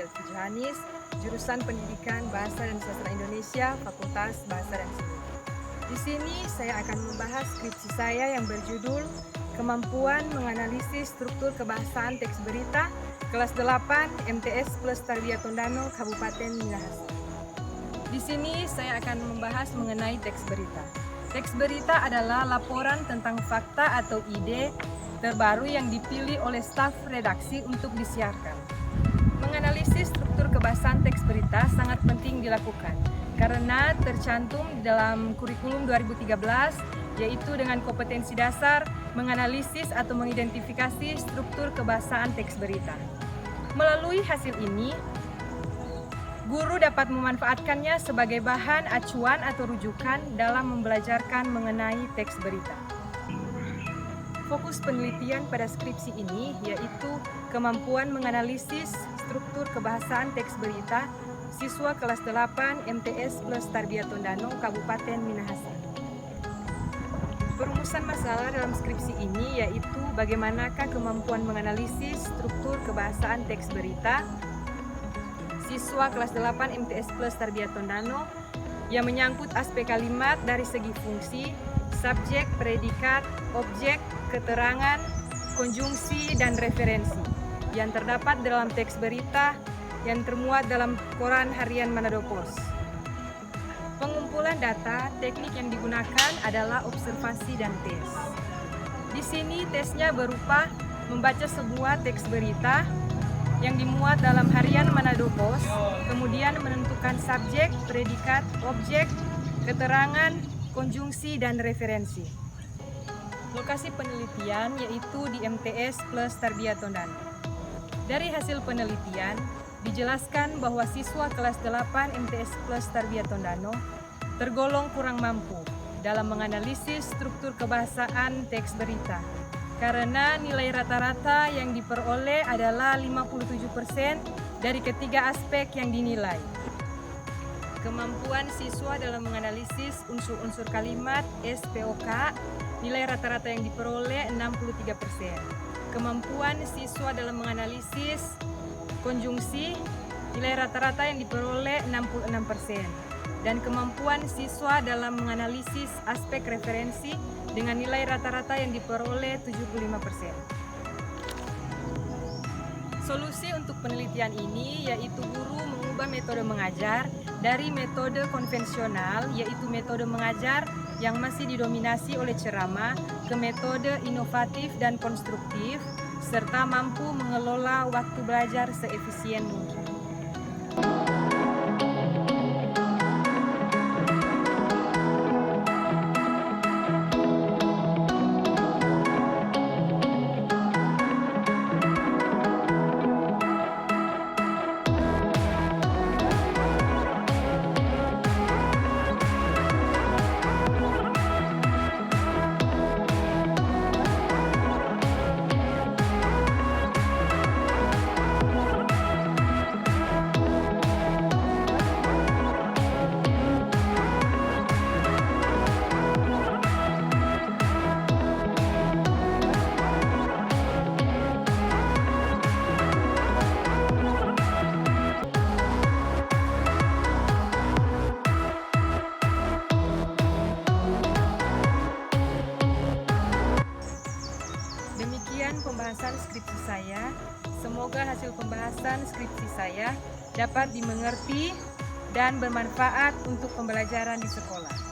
Delvi Johanis, jurusan Pendidikan Bahasa dan Sastra Indonesia, Fakultas Bahasa dan Seni. Di sini saya akan membahas skripsi saya yang berjudul Kemampuan Menganalisis Struktur Kebahasaan Teks Berita kelas 8 MTS Plus Tarbiyah Tondano, Kabupaten Minahasa. Di sini saya akan membahas mengenai teks berita. Teks berita adalah laporan tentang fakta atau ide terbaru yang dipilih oleh staf redaksi untuk disiarkan. Menganalisis struktur kebahasaan teks berita sangat penting dilakukan karena tercantum dalam kurikulum 2013, yaitu dengan kompetensi dasar menganalisis atau mengidentifikasi struktur kebahasaan teks berita. Melalui hasil ini, guru dapat memanfaatkannya sebagai bahan acuan atau rujukan dalam membelajarkan mengenai teks berita. Fokus penelitian pada skripsi ini yaitu kemampuan menganalisis struktur kebahasaan teks berita siswa kelas 8 MTS Plus Tarbiyah Tondano, Kabupaten Minahasa. Perumusan masalah dalam skripsi ini yaitu bagaimanakah kemampuan menganalisis struktur kebahasaan teks berita siswa kelas 8 MTS Plus Tarbiyah Tondano yang menyangkut aspek kalimat dari segi fungsi, subjek, predikat, objek, keterangan, konjungsi, dan referensi yang terdapat dalam teks berita yang termuat dalam koran harian Manado Post. Pengumpulan data, teknik yang digunakan adalah observasi dan tes. Di sini tesnya berupa membaca sebuah teks berita yang dimuat dalam harian Manado Post, kemudian menentukan subjek, predikat, objek, keterangan, konjungsi, dan referensi. Lokasi penelitian yaitu di MTS Plus Tarbiyah Tondano. Dari hasil penelitian, dijelaskan bahwa siswa kelas 8 MTS Plus Tarbiyah Tondano tergolong kurang mampu dalam menganalisis struktur kebahasaan teks berita karena nilai rata-rata yang diperoleh adalah 57% dari ketiga aspek yang dinilai. Kemampuan siswa dalam menganalisis unsur-unsur kalimat SPOK, nilai rata-rata yang diperoleh 63%. Kemampuan siswa dalam menganalisis konjungsi, nilai rata-rata yang diperoleh 66%. Dan kemampuan siswa dalam menganalisis aspek referensi dengan nilai rata-rata yang diperoleh 75%. Solusi untuk penelitian ini yaitu guru mengubah metode mengajar dari metode konvensional yaitu metode mengajar yang masih didominasi oleh ceramah ke metode inovatif dan konstruktif serta mampu mengelola waktu belajar seefisien mungkin. Pembahasan skripsi saya. Semoga hasil pembahasan skripsi saya dapat dimengerti dan bermanfaat untuk pembelajaran di sekolah.